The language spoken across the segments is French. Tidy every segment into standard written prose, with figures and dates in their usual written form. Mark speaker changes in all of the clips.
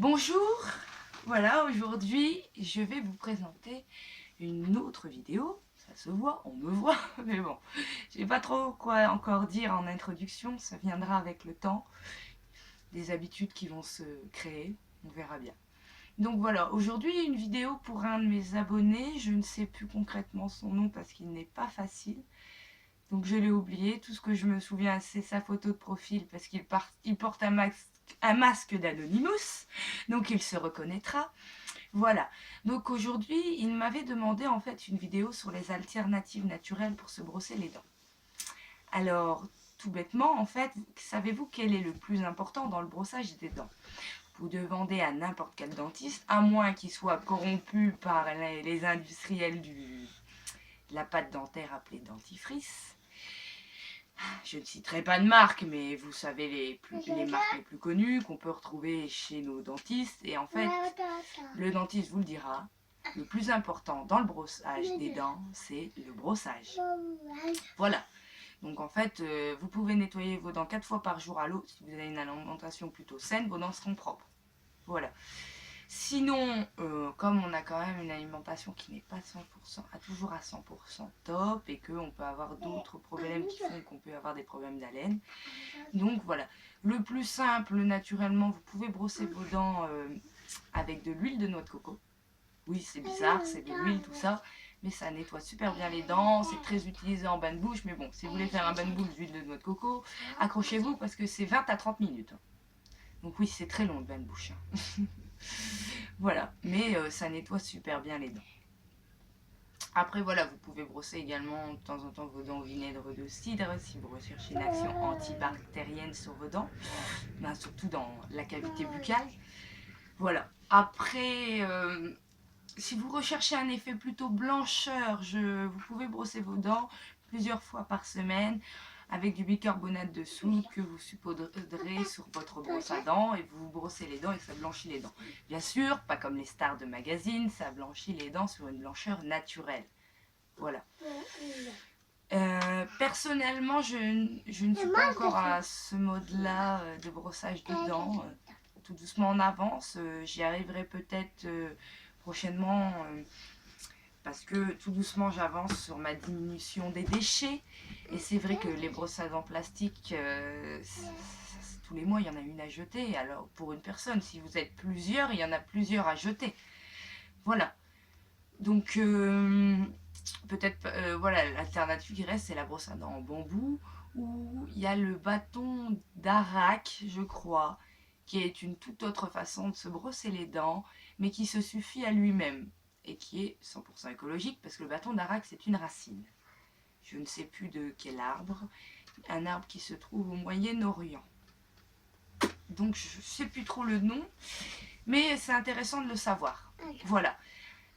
Speaker 1: Bonjour, voilà, aujourd'hui je vais vous présenter une autre vidéo. Ça se voit, on me voit, mais bon, je sais pas trop quoi encore dire en introduction, ça viendra avec le temps, des habitudes qui vont se créer, on verra bien. Donc voilà, aujourd'hui une vidéo pour un de mes abonnés, je ne sais plus concrètement son nom parce qu'il n'est pas facile. Donc je l'ai oublié, tout ce que je me souviens c'est sa photo de profil parce qu'il porte un masque d'Anonymous, donc il se reconnaîtra. Voilà, donc aujourd'hui il m'avait demandé en fait une vidéo sur les alternatives naturelles pour se brosser les dents. Alors tout bêtement en fait, savez-vous quel est le plus important dans le brossage des dents? Vous demandez à n'importe quel dentiste, à moins qu'il soit corrompu par les industriels de la pâte dentaire appelée dentifrice. Je ne citerai pas de marque, mais vous savez les marques les plus connues qu'on peut retrouver chez nos dentistes. Et en fait, le dentiste vous le dira, le plus important dans le brossage des dents, c'est le brossage. Voilà. Donc en fait, vous pouvez nettoyer vos dents 4 fois par jour à l'eau. Si vous avez une alimentation plutôt saine, vos dents seront propres. Voilà. Sinon, comme on a quand même une alimentation qui n'est pas 100%, toujours à 100% top, et qu'on peut avoir d'autres problèmes qui font qu'on peut avoir des problèmes d'haleine. Donc voilà, le plus simple, naturellement, vous pouvez brosser vos dents avec de l'huile de noix de coco. Oui, c'est bizarre, c'est de l'huile, tout ça, mais ça nettoie super bien les dents, c'est très utilisé en bain de bouche, mais bon, si vous voulez faire un bain de bouche d'huile de noix de coco, accrochez-vous parce que c'est 20 à 30 minutes. Donc oui, c'est très long le bain de bouche. Voilà, mais ça nettoie super bien les dents. Après voilà, vous pouvez brosser également de temps en temps vos dents au vinaigre de cidre si vous recherchez une action antibactérienne sur vos dents, ben, surtout dans la cavité buccale. Voilà. Après, si vous recherchez un effet plutôt blancheur, vous pouvez brosser vos dents plusieurs fois par semaine avec du bicarbonate de soude que vous saupoudrez sur votre brosse à dents et vous vous brossez les dents et ça blanchit les dents. Bien sûr, pas comme les stars de magazine, ça blanchit les dents sur une blancheur naturelle. Voilà. Personnellement, je ne suis pas encore à ce mode-là de brossage de dents. Tout doucement en avance, j'y arriverai peut-être prochainement parce que tout doucement j'avance sur ma diminution des déchets. Et c'est vrai que les brosses à dents plastiques, tous les mois il y en a une à jeter. Alors pour une personne, si vous êtes plusieurs, il y en a plusieurs à jeter. Voilà. Donc peut-être, voilà, l'alternative qui reste, c'est la brosse à dents en bambou, ou il y a le bâton d'Arak, je crois, qui est une toute autre façon de se brosser les dents, mais qui se suffit à lui-même, et qui est 100% écologique, parce que le bâton d'Arak, c'est une racine. Je ne sais plus de quel arbre, un arbre qui se trouve au Moyen-Orient. Donc je ne sais plus trop le nom, mais c'est intéressant de le savoir. Voilà.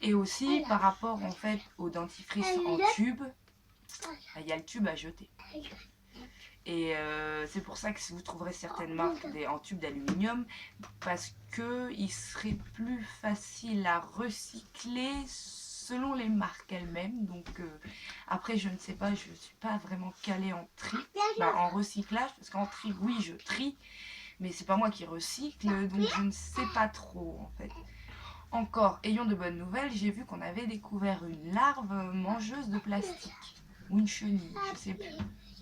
Speaker 1: Et aussi par rapport en fait au dentifrice en tube, il y a le tube à jeter. Et c'est pour ça que vous trouverez certaines marques en tube d'aluminium, parce qu'il serait plus facile à recycler selon les marques elles-mêmes. Donc après je ne sais pas, je ne suis pas vraiment calée en tri, en recyclage, parce qu'en tri oui je trie, mais c'est pas moi qui recycle, donc je ne sais pas trop en fait. Encore, ayons de bonnes nouvelles, j'ai vu qu'on avait découvert une larve mangeuse de plastique. Ou une chenille, je sais plus.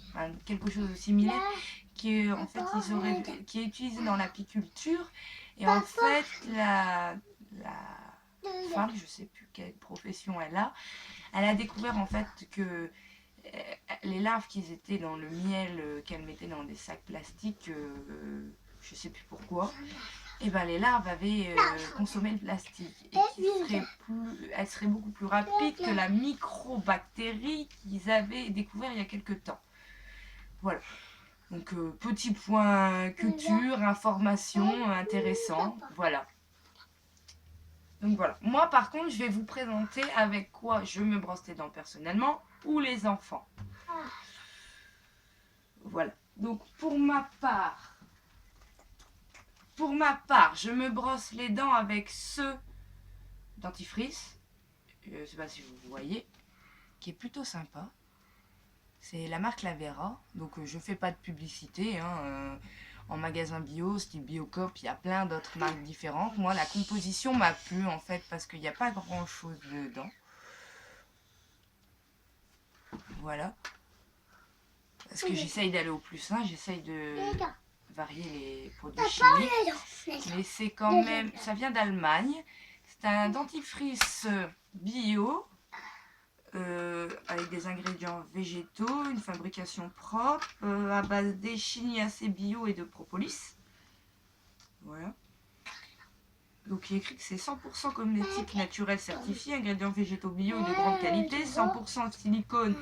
Speaker 1: Enfin, quelque chose de similaire qui est, en fait, qui est utilisé dans l'apiculture. Et en fait, la femme, je sais plus quelle profession elle a découvert en fait que les larves qui étaient dans le miel qu'elle mettait dans des sacs plastiques, je sais plus pourquoi, et ben les larves avaient consommé le plastique et elle serait beaucoup plus rapide que la microbactérie qu'ils avaient découvert il y a quelques temps. Voilà. Donc petit point culture, information, intéressant. Voilà. Donc voilà. Moi par contre, je vais vous présenter avec quoi je me brosse les dents personnellement ou les enfants. Voilà. Donc pour ma part, je me brosse les dents avec ce dentifrice, je ne sais pas si vous voyez, qui est plutôt sympa. C'est la marque Lavera, donc je fais pas de publicité. Hein, en magasin bio, style Biocop, il y a plein d'autres marques différentes. Moi, la composition m'a plu en fait parce qu'il n'y a pas grand chose dedans. Voilà. Parce que j'essaye d'aller au plus sain, j'essaye de varier les produits chimiques. Mais c'est quand même, ça vient d'Allemagne. C'est un dentifrice bio. Avec des ingrédients végétaux, une fabrication propre, à base d'échiniacées bio et de propolis. Voilà. Donc il est écrit que c'est 100% cosmétique naturel certifié, ingrédients végétaux bio et de grande qualité, 100% silicone,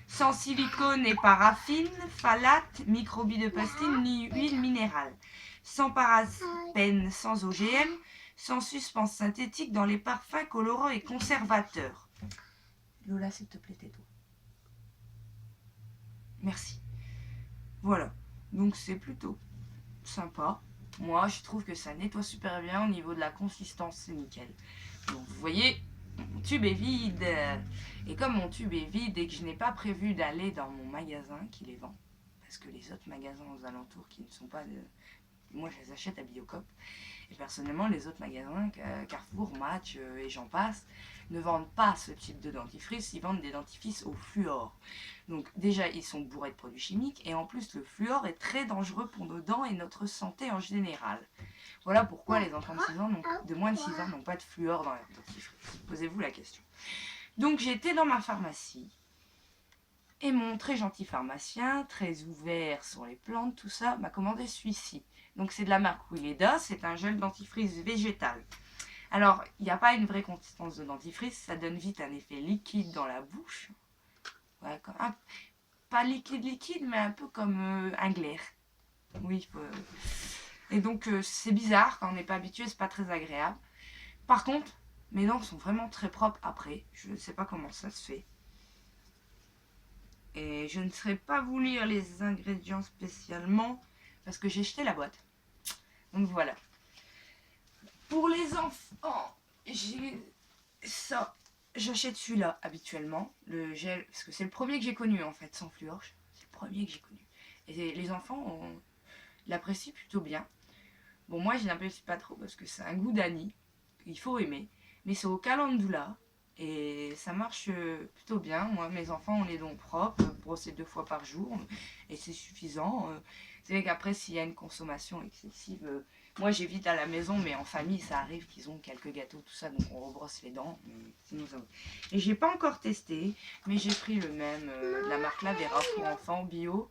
Speaker 1: sans silicone et paraffine, phthalate, microbilles de pastine, ni huile minérale, sans parabènes, sans OGM, sans substances synthétiques dans les parfums, colorants et conservateurs. Lola, s'il te plaît, tais-toi. Merci. Voilà. Donc c'est plutôt sympa. Moi, je trouve que ça nettoie super bien au niveau de la consistance, c'est nickel. Donc vous voyez, mon tube est vide. Et comme mon tube est vide et que je n'ai pas prévu d'aller dans mon magasin qui les vend, parce que les autres magasins aux alentours qui ne sont pas de... Moi, je les achète à Biocop. Et personnellement, les autres magasins, Carrefour, Match et j'en passe, ne vendent pas ce type de dentifrice, ils vendent des dentifrices au fluor. Donc déjà, ils sont bourrés de produits chimiques et en plus, le fluor est très dangereux pour nos dents et notre santé en général. Voilà pourquoi les enfants de moins de 6 ans n'ont pas de fluor dans leur dentifrice. Posez-vous la question. Donc j'étais dans ma pharmacie et mon très gentil pharmacien, très ouvert sur les plantes, tout ça, m'a commandé celui-ci. Donc c'est de la marque Weleda, c'est un gel dentifrice végétal. Alors, il n'y a pas une vraie consistance de dentifrice, ça donne vite un effet liquide dans la bouche. Ouais, pas liquide, mais un peu comme un glaire. Oui. Et donc, c'est bizarre, quand on n'est pas habitué, c'est pas très agréable. Par contre, mes dents sont vraiment très propres après. Je ne sais pas comment ça se fait. Et je ne saurais pas vous lire les ingrédients spécialement, parce que j'ai jeté la boîte. Donc voilà. Pour les enfants, j'ai ça. J'achète celui-là habituellement, le gel, parce que c'est le premier que j'ai connu en fait, sans fluor. C'est le premier que j'ai connu. Et les enfants l'apprécient plutôt bien. Bon, moi je l'apprécie pas trop parce que c'est un goût d'anis, il faut aimer. Mais c'est au calendula et ça marche plutôt bien. Moi, mes enfants ont les dents propres, brosser 2 fois par jour et c'est suffisant. C'est vrai qu'après, s'il y a une consommation excessive, moi j'évite à la maison, mais en famille, ça arrive qu'ils ont quelques gâteaux, tout ça, donc on rebrosse les dents. Et j'ai pas encore testé, mais j'ai pris le même, de la marque Lavera pour enfants bio.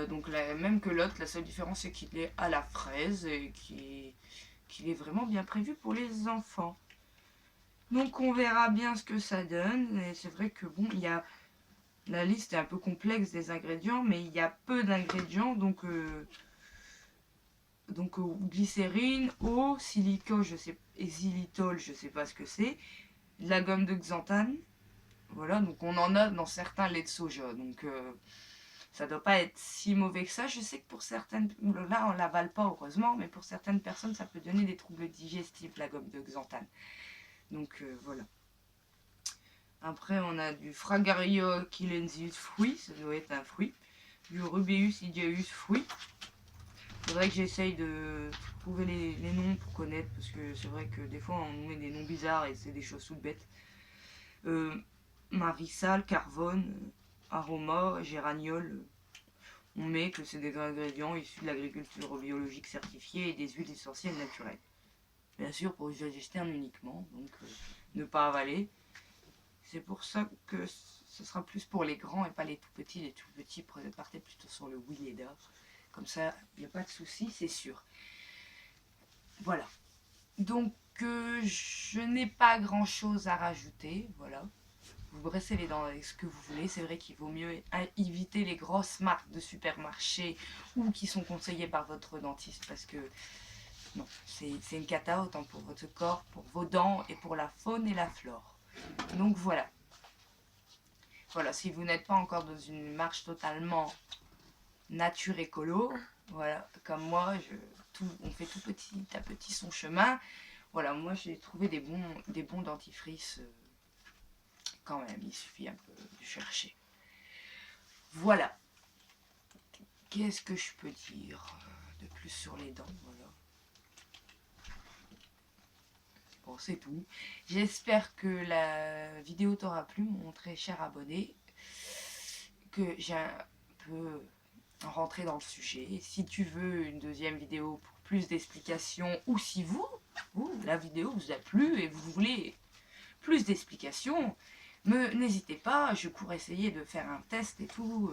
Speaker 1: Donc même que l'autre, la seule différence c'est qu'il est à la fraise et qu'il est vraiment bien prévu pour les enfants. Donc on verra bien ce que ça donne. Et c'est vrai que bon, il y a la liste est un peu complexe des ingrédients, mais il y a peu d'ingrédients, donc glycérine, eau, silicone, je sais, et xylitol, je sais pas ce que c'est, de la gomme de xanthane. Voilà, donc on en a dans certains laits de soja, donc ça doit pas être si mauvais que ça. Je sais que pour certaines, là on l'avale pas heureusement, mais pour certaines personnes ça peut donner des troubles digestifs, la gomme de xanthane. Donc voilà. Après on a du Fragaria chilensis fruit, ça doit être un fruit. Du Rubeus idiaeus fruit. Faudrait que j'essaye de trouver les noms pour connaître, parce que c'est vrai que des fois on nous met des noms bizarres et c'est des choses toutes bêtes. Marissal, Carvone, Aroma, Géraniol. On met que c'est des ingrédients issus de l'agriculture biologique certifiée et des huiles essentielles naturelles. Bien sûr pour user externe uniquement, donc ne pas avaler. C'est pour ça que ce sera plus pour les grands et pas les tout petits. Les tout petits partez plutôt sur le Weleda. Comme ça, il n'y a pas de souci, c'est sûr. Voilà. Donc, je n'ai pas grand-chose à rajouter. Voilà. Vous brossez les dents avec ce que vous voulez. C'est vrai qu'il vaut mieux éviter les grosses marques de supermarché ou qui sont conseillées par votre dentiste parce que non, c'est une cata autant pour votre corps, pour vos dents et pour la faune et la flore. Donc voilà. Voilà, si vous n'êtes pas encore dans une marche totalement nature écolo, voilà, comme moi, on fait tout petit à petit son chemin. Voilà, moi j'ai trouvé des bons dentifrices quand même, il suffit un peu de chercher. Voilà. qu'est-ce que je peux dire de plus sur les dents, voilà. Bon, c'est tout. J'espère que la vidéo t'aura plu, mon très cher abonné, que j'ai un peu rentré dans le sujet. Si tu veux une deuxième vidéo pour plus d'explications, ou si la vidéo vous a plu et vous voulez plus d'explications, n'hésitez pas, je pourrais essayer de faire un test et tout,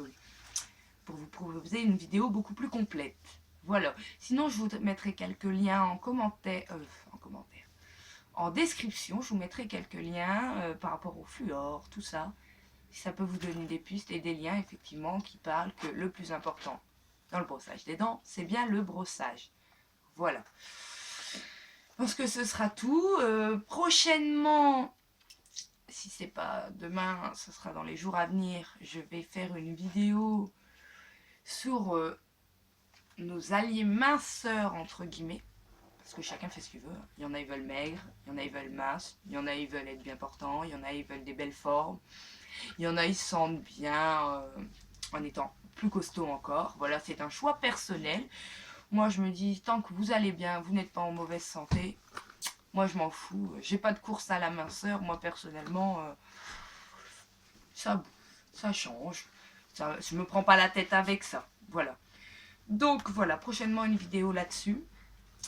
Speaker 1: pour vous proposer une vidéo beaucoup plus complète. Voilà. Sinon, je vous mettrai quelques liens en commentaire, en description, je vous mettrai quelques liens par rapport au fluor, tout ça. Si ça peut vous donner des pistes et des liens, effectivement, qui parlent que le plus important dans le brossage des dents, c'est bien le brossage. Voilà. Je pense que ce sera tout. Prochainement, si c'est pas demain, ce sera dans les jours à venir, je vais faire une vidéo sur nos alliés minceurs, entre guillemets. Parce que chacun fait ce qu'il veut. Il y en a, ils veulent maigre, il y en a, ils veulent mince, il y en a, ils veulent être bien portants, il y en a, ils veulent des belles formes, il y en a, ils se sentent bien en étant plus costaud encore. Voilà, c'est un choix personnel. Moi, je me dis, tant que vous allez bien, vous n'êtes pas en mauvaise santé, moi, je m'en fous. J'ai pas de course à la minceur. Moi, personnellement, ça change. Ça, je me prends pas la tête avec ça. Voilà. Donc, voilà, prochainement, une vidéo là-dessus.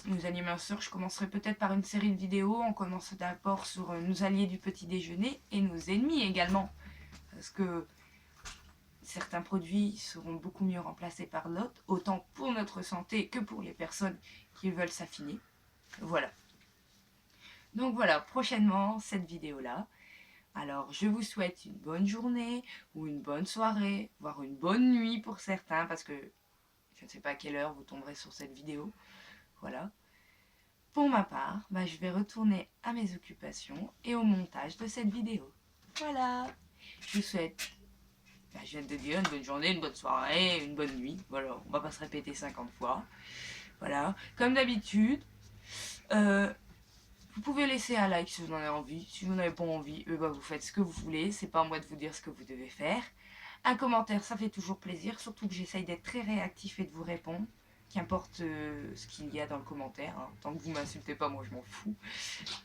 Speaker 1: Nos alliés minceurs, je commencerai peut-être par une série de vidéos. On commence d'abord sur nos alliés du petit déjeuner et nos ennemis également. Parce que certains produits seront beaucoup mieux remplacés par d'autres, autant pour notre santé que pour les personnes qui veulent s'affiner. Voilà. Donc voilà, prochainement, cette vidéo-là. Alors, je vous souhaite une bonne journée ou une bonne soirée, voire une bonne nuit pour certains, parce que je ne sais pas à quelle heure vous tomberez sur cette vidéo. Voilà. Pour ma part, je vais retourner à mes occupations et au montage de cette vidéo. Voilà. Je vous souhaite, je viens de dire, une bonne journée, une bonne soirée, une bonne nuit. Voilà, on va pas se répéter 50 fois. Voilà. Comme d'habitude, vous pouvez laisser un like si vous en avez envie. Si vous n'avez pas envie, vous faites ce que vous voulez. C'est pas à moi de vous dire ce que vous devez faire. Un commentaire, ça fait toujours plaisir. Surtout que j'essaye d'être très réactif et de vous répondre. Qu'importe ce qu'il y a dans le commentaire. Hein. Tant que vous m'insultez pas, moi je m'en fous.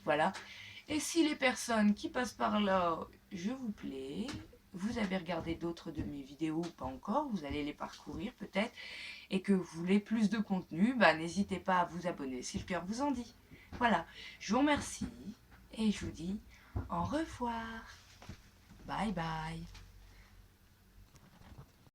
Speaker 1: Voilà. Et si les personnes qui passent par là, je vous plais, vous avez regardé d'autres de mes vidéos ou pas encore, vous allez les parcourir peut-être, et que vous voulez plus de contenu, n'hésitez pas à vous abonner si le cœur vous en dit. Voilà, je vous remercie et je vous dis au revoir. Bye bye.